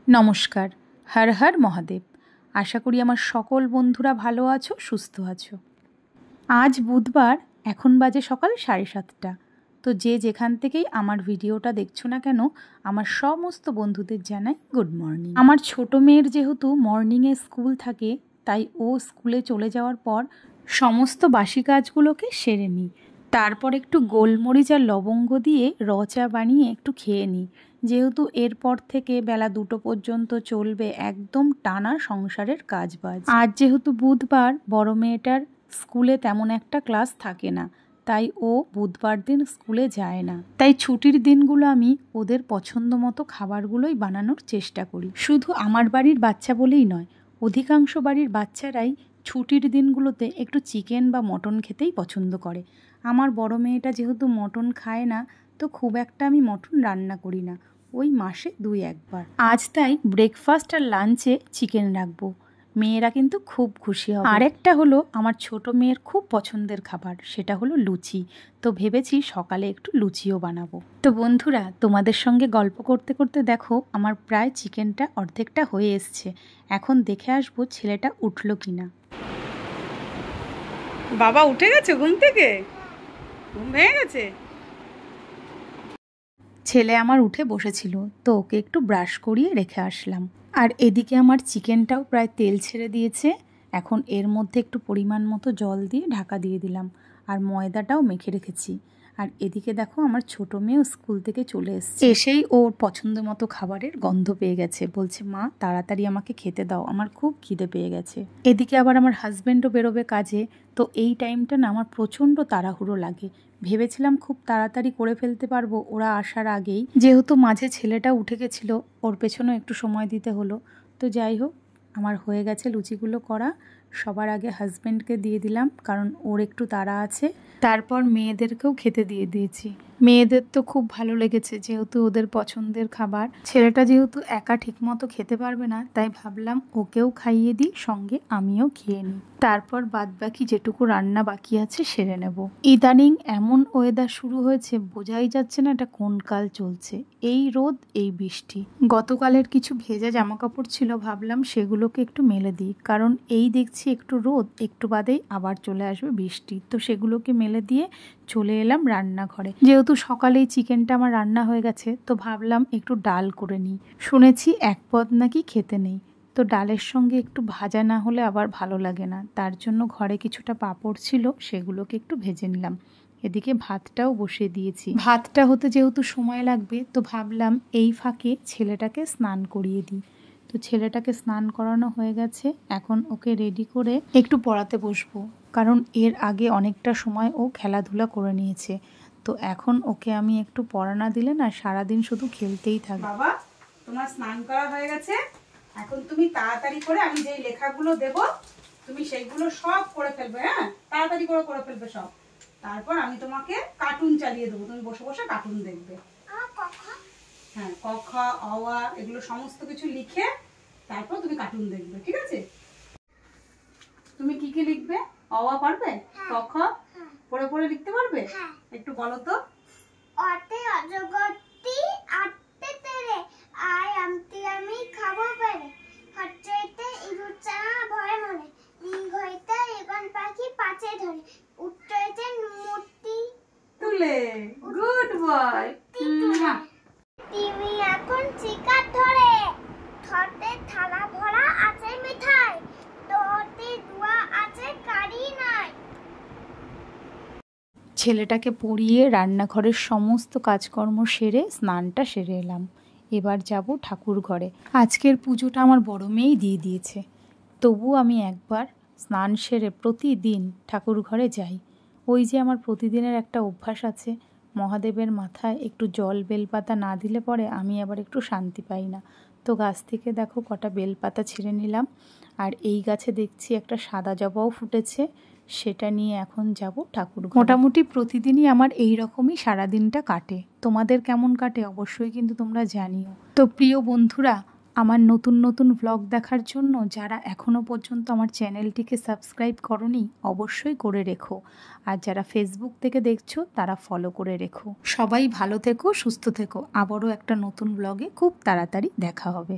নমস্কার, হর হর মহাদেব। আশা করি আমার সকল বন্ধুরা ভালো আছো, সুস্থ আছো। আজ বুধবার, এখন বাজে সকাল 7:30। তো যে যেখান থেকেই আমার ভিডিওটা দেখছো না কেন, আমার সমস্ত বন্ধুদের জানাই গুড মর্নিং। আমার ছোট মেয়ের যেহেতু মর্নিংয়ে স্কুল থাকে, তাই ও স্কুলে চলে যাওয়ার পর সমস্ত বাসি কাজগুলোকে সেরে নিই। তারপর একটু গোলমরিচ আর লবঙ্গ দিয়ে চা বানিয়ে একটু খেয়ে নিই, যেহেতু এরপর থেকে বেলা 2টো পর্যন্ত চলবে একদম টানা সংসারের কাজবাজ। আজ যেহেতু বুধবার, বড় মেয়েটার স্কুলে তেমন একটা ক্লাস থাকে না, তাই ও বুধবার দিন স্কুলে যায় না। তাই ছুটির দিনগুলো আমি ওদের পছন্দ মতো খাবারগুলোই বানানোর চেষ্টা করি। শুধু আমার বাড়ির বাচ্চা বলেই নয়, অধিকাংশ বাড়ির বাচ্চারাই ছুটির দিনগুলোতে একটু চিকেন বা মটন খেতেই পছন্দ করে। আমার বড় মেয়েটা যেহেতু মটন খায় না, তো খুব একটা আমি মটন রান্না করি না, ওই মাসে 2-1 বার। আজ তাই ব্রেকফাস্ট আর লাঞ্চে চিকেন রাখবো, মেয়েরা কিন্তু খুব খুশি হবে। আরেকটা হলো আমার ছোট মেয়ের খুব পছন্দের খাবার, সেটা হলো লুচি। তো ভেবেছি সকালে একটু লুচিও বানাবো। তো বন্ধুরা, তোমাদের সঙ্গে গল্প করতে করতে দেখো আমার প্রায় চিকেনটা অর্ধেকটা হয়ে এসছে। এখন দেখে আসবো ছেলেটা উঠলো কিনা। বাবা উঠে গেছে ঘুম থেকে? ঘুম ভেঙে গেছে? ছেলে আমার উঠে বসেছিল, তো ওকে একটু ব্রাশ করিয়ে রেখে আসলাম। আর এদিকে আমার চিকেনটাও প্রায় তেল ছেড়ে দিয়েছে। এখন এর মধ্যে একটু পরিমাণ মতো জল দিয়ে ঢাকা দিয়ে দিলাম, আর ময়দাটাও মেখে রেখেছি। আর এদিকে দেখো আমার ছোট মেয়েও স্কুল থেকে চলে এসেছে। এসেই ওর পছন্দ মতো খাবারের গন্ধ পেয়ে গেছে, বলছে মা তাড়াতাড়ি আমাকে খেতে দাও, আমার খুব খিদে পেয়ে গেছে। এদিকে আবার আমার হাজব্যান্ডও বেরোবে কাজে, তো এই টাইমটা না আমার প্রচণ্ড তাড়াহুড়ো লাগে। ভেবেছিলাম খুব তাড়াতাড়ি করে ফেলতে পারবো ওরা আসার আগেই, যেহেতু মাঝে ছেলেটা উঠে গেছিলো, ওর পেছনেও একটু সময় দিতে হলো। তো যাই হোক, আমার হয়ে গেছে লুচিগুলো করা। সবার আগে হাজব্যান্ডকে দিয়ে দিলাম, কারণ ওর একটু তাড়া আছে। তারপর মেয়েদেরকেও খেতে দিয়ে দিয়েছি। মেয়েদের তো খুব ভালো লেগেছে, যেহেতু ওদের পছন্দের খাবার। ছেলেটা যেহেতু একা ঠিকমতো খেতে পারবে না, তাই ভাবলাম ওকেও খাইয়ে দিই, সঙ্গে আমিও খেয়ে নিই। তারপর বাদবাকি যেটুকু রান্না বাকি আছে সেরে নেব। ইদানিং এমন ওয়েদার শুরু হয়েছে, বোঝাই যাচ্ছে না এটা কোন কাল চলছে। এই রোদ, এই বৃষ্টি। গতকালের কিছু ভেজা জামা কাপড় ছিল, ভাবলাম সেগুলোকে একটু মেলে দিই, কারণ এই দেখছি একটু রোদ, একটু বাদেই আবার চলে আসবে বৃষ্টি। তো সেগুলোকে মেলে দিয়ে চলে এলাম রান্নাঘরে। যেহেতু সকালেই চিকেনটা আমার রান্না হয়ে গেছে, তো ভাবলাম একটু ডাল করে নিই। শুনেছি এক পদ নাকি খেতে নেই, তো ডালের সঙ্গে একটু ভাজা না হলে আবার ভালো লাগে না। তার জন্য ঘরে কিছুটা পাঁপড় ছিল, সেগুলোকে একটু ভেজে নিলাম। এদিকে ভাতটাও বসিয়ে দিয়েছি। ভাতটা হতে যেহেতু সময় লাগবে, তো ভাবলাম এই ফাঁকে ছেলেটাকে স্নান করিয়ে দিই। তো ছেলেটাকে স্নান করানো হয়ে গেছে, এখন ওকে রেডি করে একটু পড়াতে বসবো, কারণ এর আগে অনেকটা সময় ও খেলাধুলা করে নিয়েছে। তো এখন ওকে আমি একটু পড়া না দিলে না সারাদিন শুধু খেলতেই থাকবে। বাবা, তোমার স্নান করা হয়ে গেছে, এখন তুমি তাড়াতাড়ি করে আমি যেই লেখাগুলো দেব তুমি সেইগুলো সব করে ফেলবে। হ্যাঁ, তাড়াতাড়ি করে করে ফেলবে সব। তারপর আমি তোমাকে কার্টুন চালিয়ে দেবো, তুমি বসে বসে কার্টুন দেখবে। হ্যাঁ, ক খ অ আ এগুলো সমস্ত কিছু লিখে তারপর তুমি কার্টুন দেখবে, ঠিক আছে? তুমি কি কি লিখবে? অ আ পারবে? ক খ পড়ে পড়ে লিখতে পারবে? একটু বলো তো। অতে অজগরটি আটতে তেরে আই আমতি আমি খাবো পেরে হচ্চইতে ইগুচা ভয় মনে লিঙ্গ হইতে এগন পাখি পাচে ধরে উচ্চইতে মূর্তি তুলে। Good boy. টিভি এখন চিকার ধরে থতে থালা ভরা আছে মিঠাই তোতে দুয়া আছে কারি নাই। ছেলেটাকে পড়িয়ে রান্নাঘরের সমস্ত কাজকর্ম সেরে স্নানটা সেরে এলাম। এবার যাব ঠাকুর ঘরে। আজকের পুজোটা আমার বড় মেয়েই দিয়ে দিয়েছে, তবু আমি একবার স্নান সেরে প্রতিদিন ঠাকুর ঘরে যাই। ওই যে আমার প্রতিদিনের একটা অভ্যাস আছে, মহাদেবের মাথায় একটু জল বেলপাতা না দিলে পরে আমি আবার একটু শান্তি পাই না। তো গাছ থেকে দেখো কটা বেলপাতা ছিঁড়ে নিলাম, আর এই গাছে দেখছি একটা সাদা জবাও ফুটেছে, সেটা নিয়ে এখন যাব ঠাকুর ঘরে। মোটামুটি প্রতিদিনই আমার এই রকমই সারাদিনটা কাটে। তোমাদের কেমন কাটে অবশ্যই কিন্তু তোমরা জানিও। তো প্রিয় বন্ধুরা, আমার নতুন নতুন ভ্লগ দেখার জন্য যারা এখনও পর্যন্ত আমার চ্যানেলটিকে সাবস্ক্রাইব করোনি, অবশ্যই করে রেখো। আর যারা ফেসবুক থেকে দেখছো তারা ফলো করে রেখো। সবাই ভালো থেকো, সুস্থ থেকো। আবারও একটা নতুন ভ্লগে খুব তাড়াতাড়ি দেখা হবে।